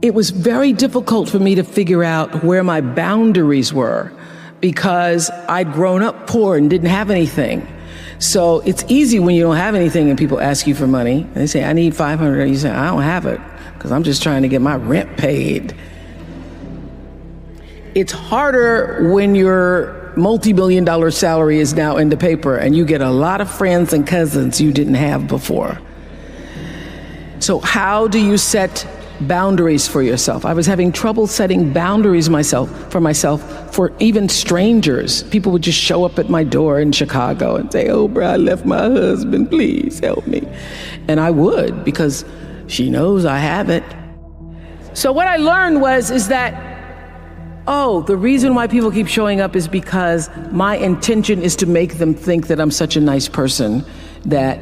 it was very difficult for me to figure out where my boundaries were because I'd grown up poor and didn't have anything. So it's easy when you don't have anything and people ask you for money. They say, I need $500. You say, I don't have it because I'm just trying to get my rent paid. It's harder when your multi-million-dollar salary is now in the paper and you get a lot of friends and cousins you didn't have before. So how do you set boundaries for yourself? I was having trouble setting boundaries for myself for even strangers. People would just show up at my door in Chicago and say, Oprah, I left my husband, please help me. And I would, because she knows I have it. So what I learned is that, the reason why people keep showing up is because my intention is to make them think that I'm such a nice person that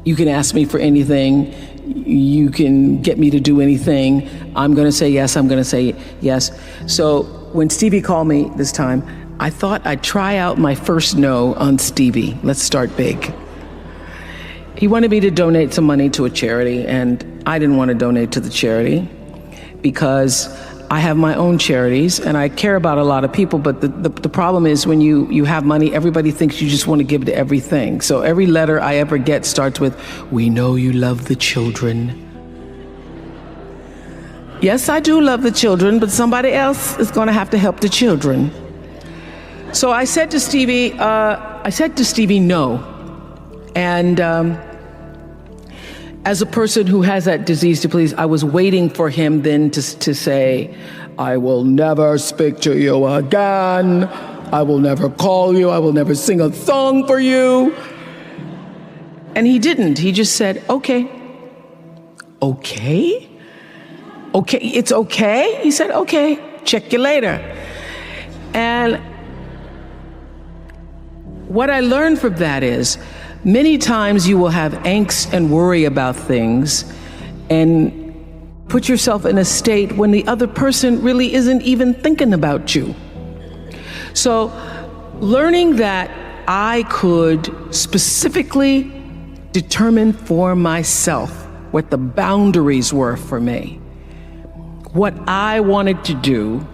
you can ask me for anything. You can get me to do anything. I'm going to say yes. I'm going to say yes. So when Stevie called me this time, I thought I'd try out my first no on Stevie. Let's start big. He wanted me to donate some money to a charity, and I didn't want to donate to the charity because I have my own charities and I care about a lot of people, but the problem is when you have money, everybody thinks you just want to give to everything. So every letter I ever get starts with, we know you love the children. Yes, I do love the children, but somebody else is going to have to help the children. So I said to Stevie, no. And as a person who has that disease to please, I was waiting for him then to say, I will never speak to you again. I will never call you. I will never sing a song for you. And he didn't. He just said, okay. Okay? Okay, it's okay? He said, okay, check you later. And what I learned from that is, many times you will have angst and worry about things and put yourself in a state when the other person really isn't even thinking about you. So learning that I could specifically determine for myself what the boundaries were for me, what I wanted to do,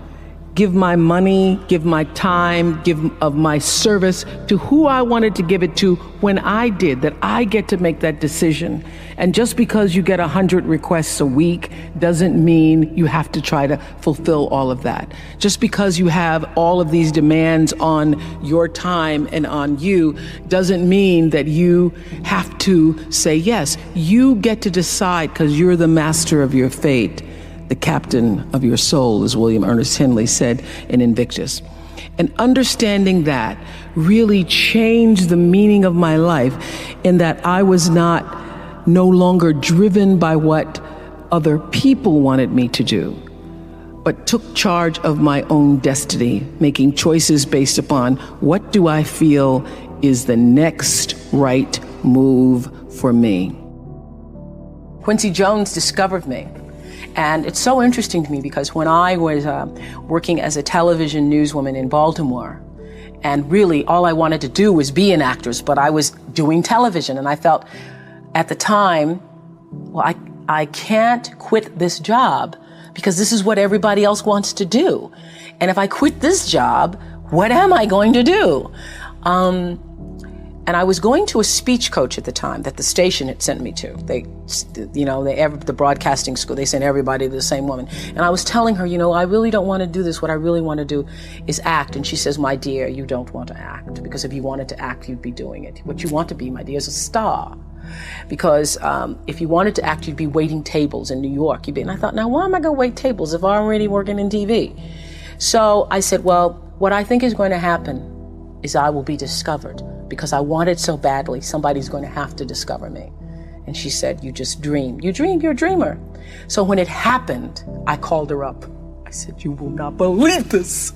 give my money, give my time, give of my service to who I wanted to give it to when I did, that I get to make that decision. And just because you get 100 requests a week doesn't mean you have to try to fulfill all of that. Just because you have all of these demands on your time and on you doesn't mean that you have to say yes. You get to decide because you're the master of your fate. The captain of your soul, as William Ernest Henley said in Invictus. And understanding that really changed the meaning of my life in that I was no longer driven by what other people wanted me to do, but took charge of my own destiny, making choices based upon what do I feel is the next right move for me. Quincy Jones discovered me. And it's so interesting to me because when I was working as a television newswoman in Baltimore, and really all I wanted to do was be an actress, but I was doing television, and I felt at the time, well, I can't quit this job because this is what everybody else wants to do. And if I quit this job, what am I going to do? And I was going to a speech coach at the time that the station had sent me to. The broadcasting school, they sent everybody to the same woman. And I was telling her, I really don't want to do this. What I really want to do is act. And she says, my dear, you don't want to act. Because if you wanted to act, you'd be doing it. What you want to be, my dear, is a star. Because if you wanted to act, you'd be waiting tables in New York. And I thought, now why am I going to wait tables if I'm already working in TV? So I said, well, what I think is going to happen is I will be discovered. Because I want it so badly, somebody's going to have to discover me. And she said, you just dream. You dream, you're a dreamer. So when it happened, I called her up. I said, you will not believe this.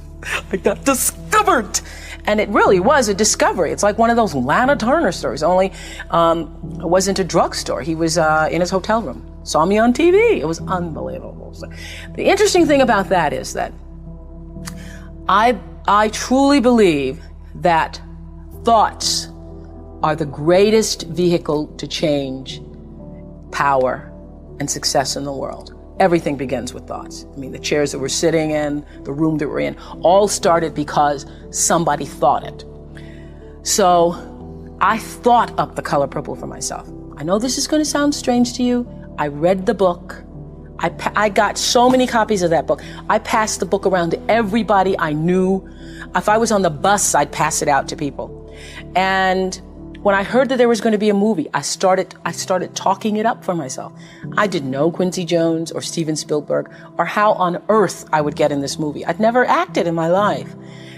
I got discovered. And it really was a discovery. It's like one of those Lana Turner stories, only it wasn't a drugstore. He was in his hotel room, saw me on TV. It was unbelievable. So the interesting thing about that is that I truly believe that thoughts are the greatest vehicle to change power and success in the world. Everything begins with thoughts. I mean, the chairs that we're sitting in, the room that we're in, all started because somebody thought it. So I thought up The Color Purple for myself. I know this is going to sound strange to you. I read the book. I got so many copies of that book. I passed the book around to everybody I knew. If I was on the bus, I'd pass it out to people. And when I heard that there was going to be a movie, I started talking it up for myself. I didn't know Quincy Jones or Steven Spielberg or how on earth I would get in this movie. I'd never acted in my life,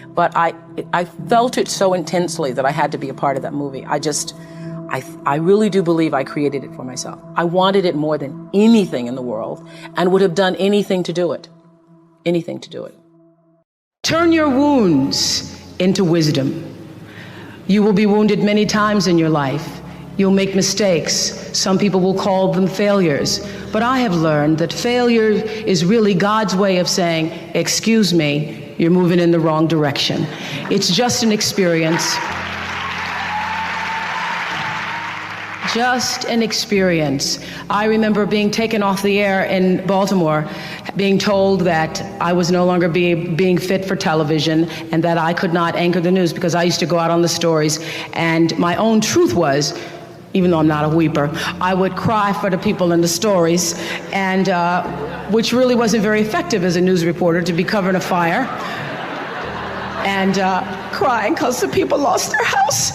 but I felt it so intensely that I had to be a part of that movie. I really do believe I created it for myself. I wanted it more than anything in the world and would have done anything to do it. Anything to do it. Turn your wounds into wisdom. You will be wounded many times in your life. You'll make mistakes. Some people will call them failures. But I have learned that failure is really God's way of saying, excuse me, you're moving in the wrong direction. It's just an experience. Just an experience. I remember being taken off the air in Baltimore, being told that I was no longer being fit for television and that I could not anchor the news because I used to go out on the stories. And my own truth was, even though I'm not a weeper, I would cry for the people in the stories, and which really wasn't very effective as a news reporter, to be covering a fire and crying because the people lost their house.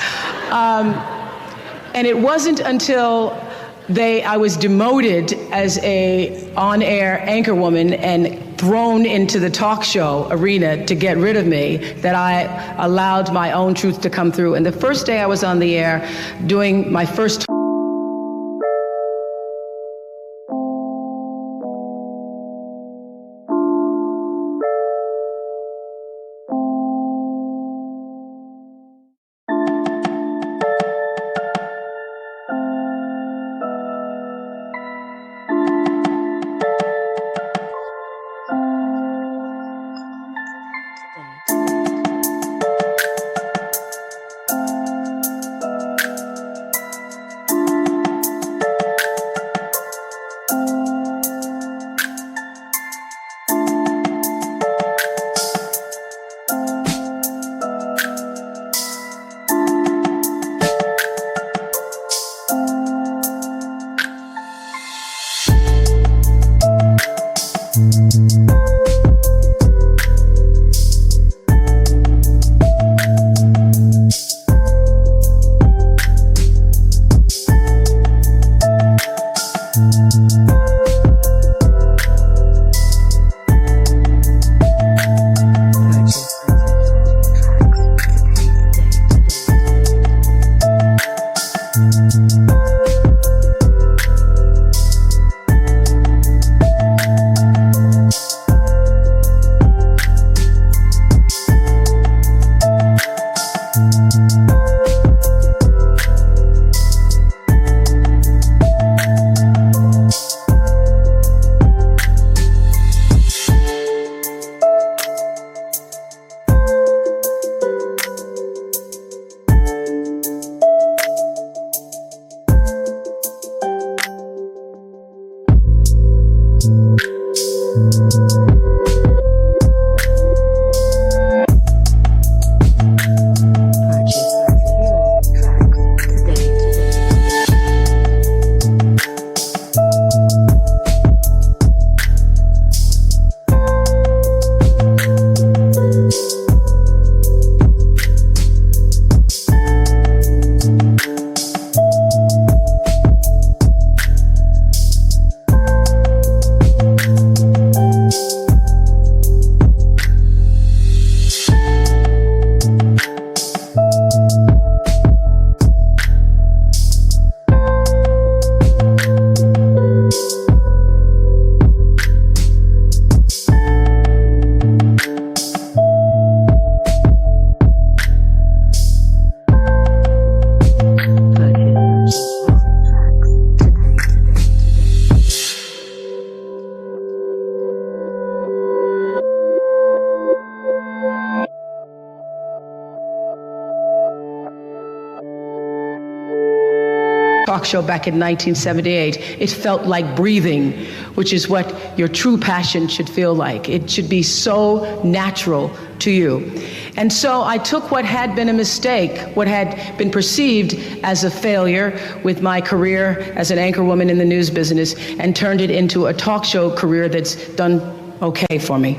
And it wasn't until I was demoted as a on-air anchorwoman and thrown into the talk show arena to get rid of me that I allowed my own truth to come through. And the first day I was on the air doing my first talk show back in 1978, it felt like breathing, which is what your true passion should feel like. It should be so natural to you. And so I took what had been a mistake, what had been perceived as a failure with my career as an anchor woman in the news business, and turned it into a talk show career that's done okay for me.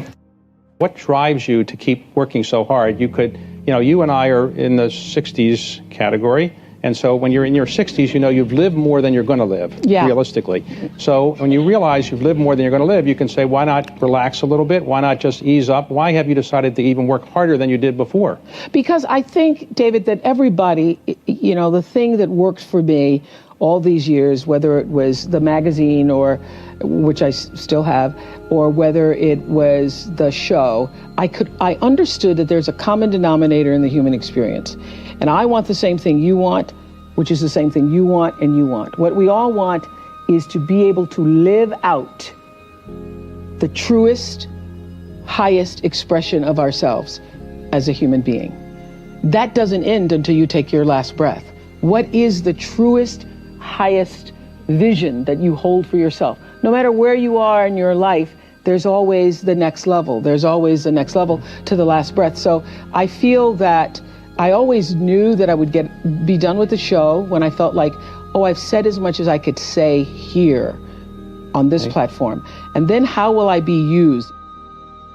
What drives you to keep working so hard? You and I are in the 60s category. And so when you're in your 60s, you've lived more than you're going to live, realistically. So when you realize you've lived more than you're going to live, you can say, why not relax a little bit? Why not just ease up? Why have you decided to even work harder than you did before? Because I think, David, that everybody, the thing that worked for me all these years, whether it was the magazine, or which I still have, or whether it was the show, I understood that there's a common denominator in the human experience. And I want the same thing you want, which is the same thing you want and you want. What we all want is to be able to live out the truest, highest expression of ourselves as a human being. That doesn't end until you take your last breath. What is the truest, highest vision that you hold for yourself? No matter where you are in your life, there's always the next level. There's always the next level to the last breath. So I feel that I always knew that I would be done with the show when I felt like, I've said as much as I could say here on this platform. And then how will I be used?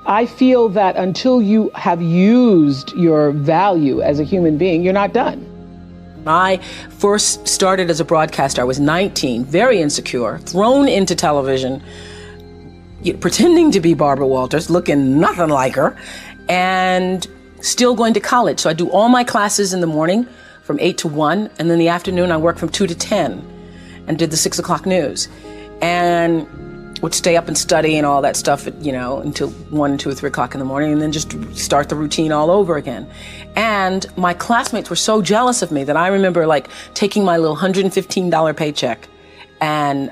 I feel that until you have used your value as a human being, you're not done. I first started as a broadcaster. I was 19, very insecure, thrown into television, pretending to be Barbara Walters, looking nothing like her, and still going to college. So I do all my classes in the morning from 8 to 1, and then the afternoon I work from 2 to 10 and did the 6 o'clock news. And would stay up and study and all that stuff, until 1, 2, 3 o'clock in the morning, and then just start the routine all over again. And my classmates were so jealous of me that I remember taking my little $115 paycheck, and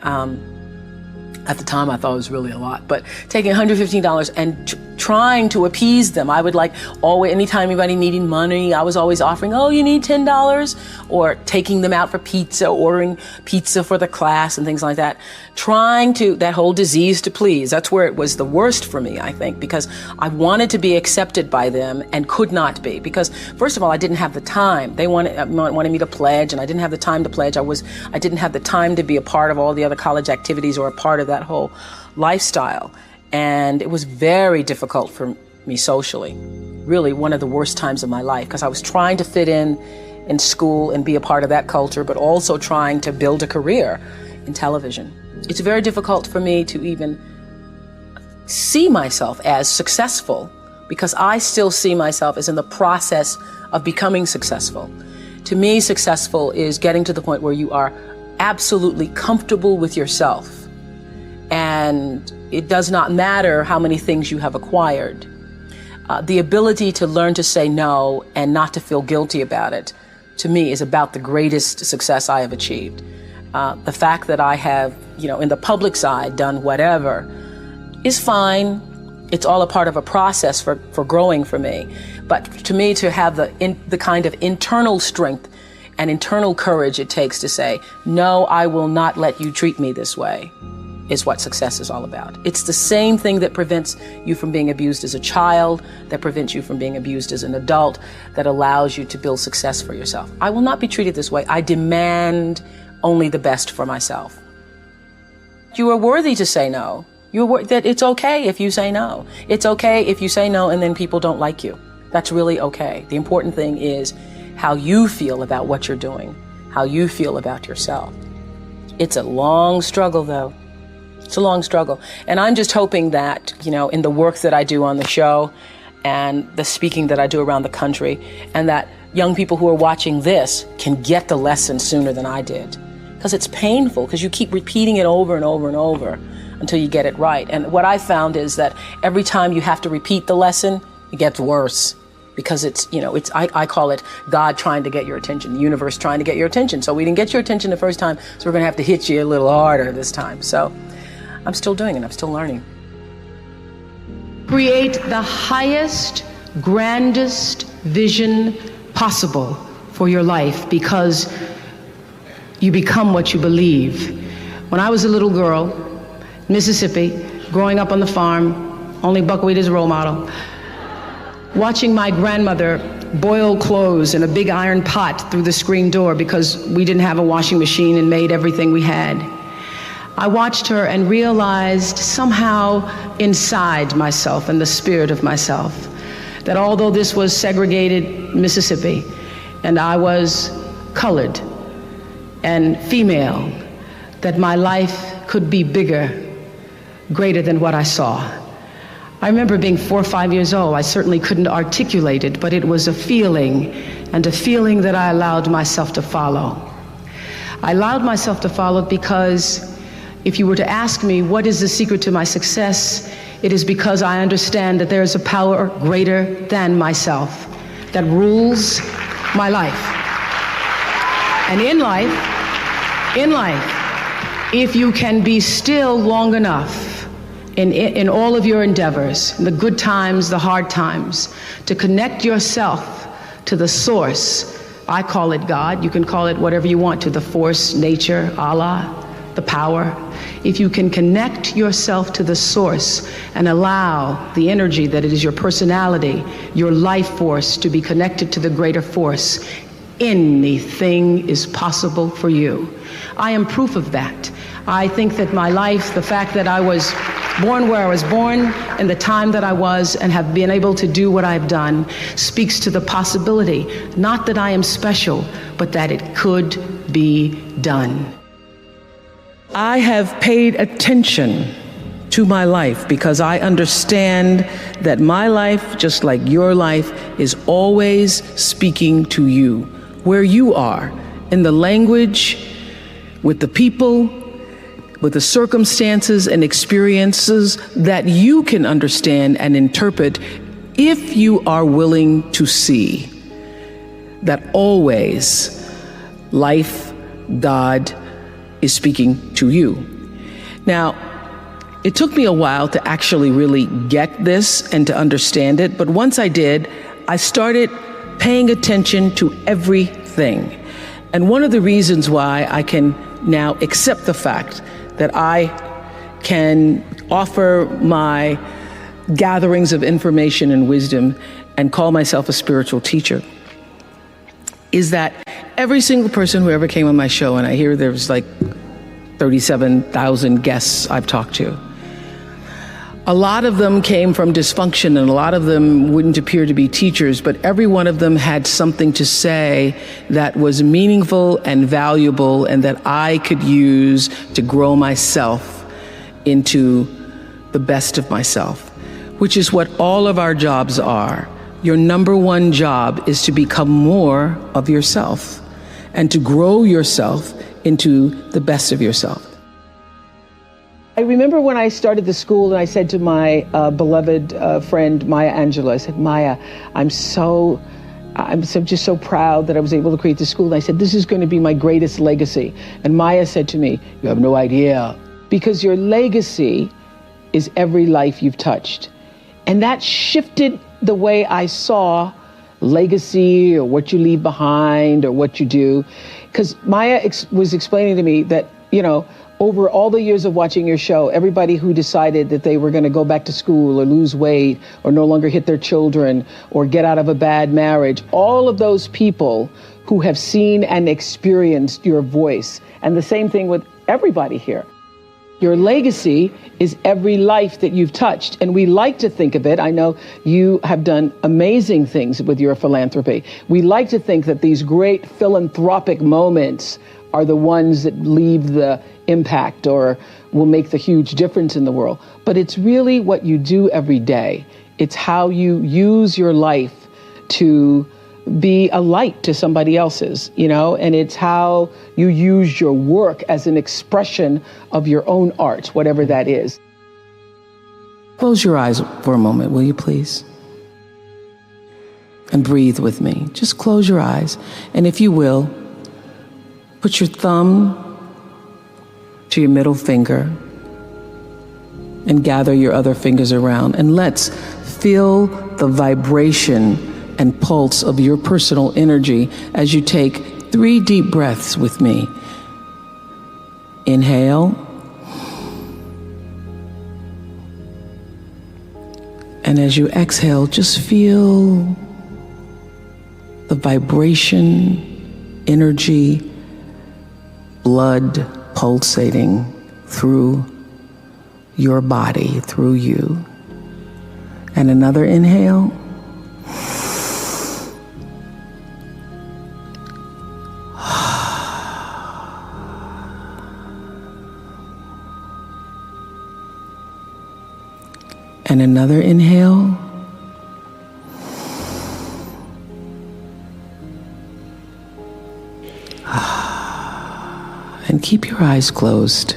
at the time I thought it was really a lot, but taking $115 and trying to appease them. I would always, anytime anybody needed money, I was always offering, you need $10, or taking them out for pizza, ordering pizza for the class and things like that. That whole disease to please, that's where it was the worst for me, I think, because I wanted to be accepted by them and could not be, because first of all, I didn't have the time. They wanted me to pledge, and I didn't have the time to pledge. I didn't have the time to be a part of all the other college activities or a part of that whole lifestyle. And it was very difficult for me socially, really one of the worst times of my life, because I was trying to fit in school and be a part of that culture, but also trying to build a career in television. It's very difficult for me to even see myself as successful, because I still see myself as in the process of becoming successful. To me, successful is getting to the point where you are absolutely comfortable with yourself. And it does not matter how many things you have acquired. The ability to learn to say no and not to feel guilty about it, to me, is about the greatest success I have achieved. The fact that I have, in the public side, done whatever is fine. It's all a part of a process for growing for me. But to me, to have the kind of internal strength and internal courage it takes to say, no, I will not let you treat me this way, is what success is all about. It's the same thing that prevents you from being abused as a child, that prevents you from being abused as an adult, that allows you to build success for yourself. I will not be treated this way. I demand only the best for myself. You are worthy to say no. That it's okay if you say no. It's okay if you say no and then people don't like you. That's really okay. The important thing is how you feel about what you're doing, how you feel about yourself. It's a long struggle, though. It's a long struggle. And I'm just hoping that, in the work that I do on the show and the speaking that I do around the country, and that young people who are watching this can get the lesson sooner than I did. Because it's painful, because you keep repeating it over and over and over until you get it right. And what I found is that every time you have to repeat the lesson, it gets worse. Because I call it God trying to get your attention, the universe trying to get your attention. So we didn't get your attention the first time, so we're going to have to hit you a little harder this time. So I'm still doing it. I'm still learning. Create the highest, grandest vision possible for your life, because You become what you believe. When I was a little girl, Mississippi, growing up on the farm, only buckwheat as a role model, watching my grandmother boil clothes in a big iron pot through the screen door because we didn't have a washing machine and made everything we had. I watched her and realized somehow inside myself and the spirit of myself that although this was segregated Mississippi and I was colored and female, that my life could be bigger, greater than what I saw. I remember being 4 or 5 years old. I certainly couldn't articulate it, but it was a feeling, and a feeling that I allowed myself to follow. I allowed myself to follow because if you were to ask me what is the secret to my success, it is because I understand that there is a power greater than myself that rules my life. And in life, if you can be still long enough in all of your endeavors, the good times, the hard times, to connect yourself to the source. I call it God. You can call it whatever you want, to the force, nature, Allah, the power. If you can connect yourself to the source and allow the energy that it is your personality, your life force, to be connected to the greater force, anything is possible for you. I am proof of that. I think that my life, the fact that I was born where I was born and the time that I was and have been able to do what I've done, speaks to the possibility, not that I am special, but that it could be done. I have paid attention to my life because I understand that my life, just like your life, is always speaking to you, where you are, in the language, with the people, with the circumstances and experiences that you can understand and interpret if you are willing to see that always life, God, is speaking to you. Now, it took me a while to actually really get this and to understand it, but once I did, I started paying attention to everything. And one of the reasons why I can now accept the fact that I can offer my gatherings of information and wisdom and call myself a spiritual teacher is that every single person who ever came on my show, and I hear there's like 37,000 guests I've talked to, a lot of them came from dysfunction and a lot of them wouldn't appear to be teachers, but every one of them had something to say that was meaningful and valuable and that I could use to grow myself into the best of myself, which is what all of our jobs are. Your number one job is to become more of yourself and to grow yourself into the best of yourself. I remember when I started the school and I said to my beloved friend, Maya Angelou, I said, Maya, I'm just so proud that I was able to create this school. And I said, this is going to be my greatest legacy. And Maya said to me, you have no idea, because your legacy is every life you've touched. And that shifted the way I saw legacy or what you leave behind or what you do. Because Maya was explaining to me that, you know, over all the years of watching your show, everybody who decided that they were going to go back to school or lose weight or no longer hit their children or get out of a bad marriage, all of those people who have seen and experienced your voice. And the same thing with everybody here. Your legacy is every life that you've touched. And we like to think of it. I know you have done amazing things with your philanthropy. We like to think that these great philanthropic moments are the ones that leave the impact or will make the huge difference in the world. But it's really what you do every day. It's how you use your life to be a light to somebody else's, you know, and it's how you use your work as an expression of your own art, whatever that is. Close your eyes for a moment, will you please? And breathe with me. Just close your eyes. And if you will, put your thumb to your middle finger and gather your other fingers around. And let's feel the vibration and pulse of your personal energy as you take 3 deep breaths with me. Inhale. And as you exhale, just feel the vibration, energy, blood pulsating through your body, through you. And another inhale. And another inhale. And keep your eyes closed.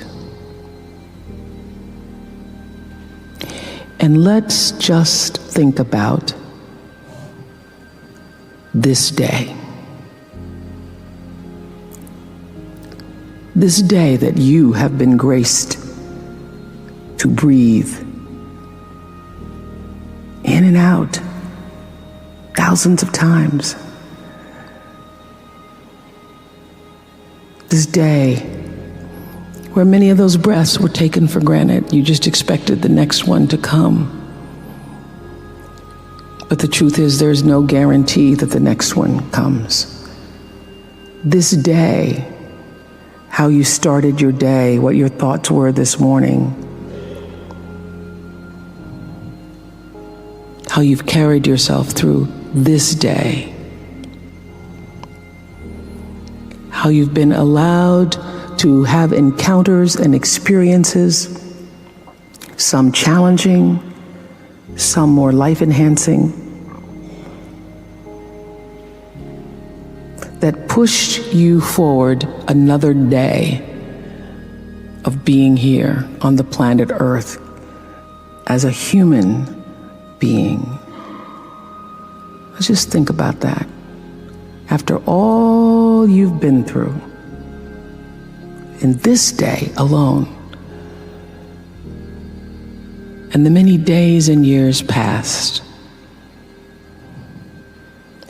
And let's just think about this day. This day that you have been graced to breathe in and out thousands of times. This day where many of those breaths were taken for granted. You just expected the next one to come. But the truth is, there's no guarantee that the next one comes. This day, how you started your day, what your thoughts were this morning, how you've carried yourself through this day, how you've been allowed to have encounters and experiences, some challenging, some more life-enhancing, that pushed you forward another day of being here on the planet Earth as a human being. Let's just think about that. After all you've been through, in this day alone, and the many days and years past,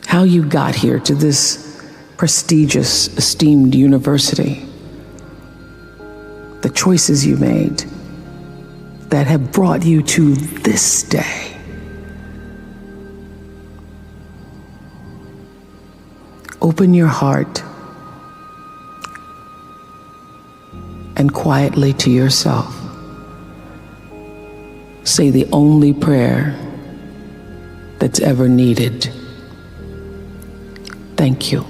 how you got here to this prestigious, esteemed university, the choices you made that have brought you to this day. Open your heart and quietly to yourself say the only prayer that's ever needed. Thank you.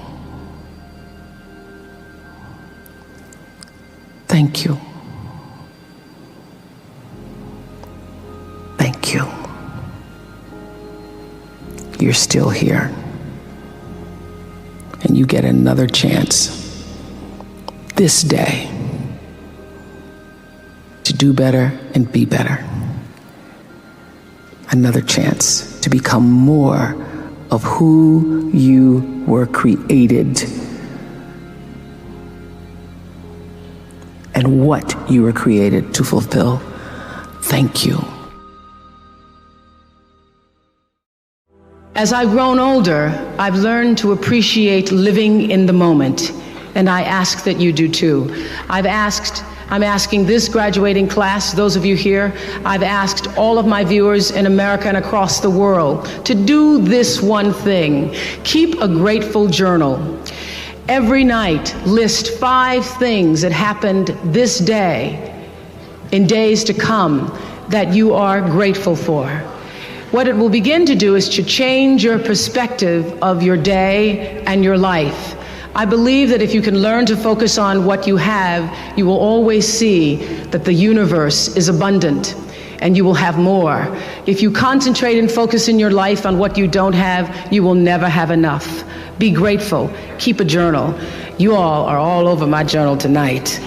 Thank you. Thank you. You're still here. And you get another chance this day to do better and be better. Another chance to become more of who you were created and what you were created to fulfill. Thank you. As I've grown older, I've learned to appreciate living in the moment, and I ask that you do too. I'm asking this graduating class, those of you here, I've asked all of my viewers in America and across the world to do this one thing. Keep a grateful journal. Every night, list 5 things that happened this day, in days to come, that you are grateful for. What it will begin to do is to change your perspective of your day and your life. I believe that if you can learn to focus on what you have, you will always see that the universe is abundant and you will have more. If you concentrate and focus in your life on what you don't have, you will never have enough. Be grateful. Keep a journal. You all are all over my journal tonight.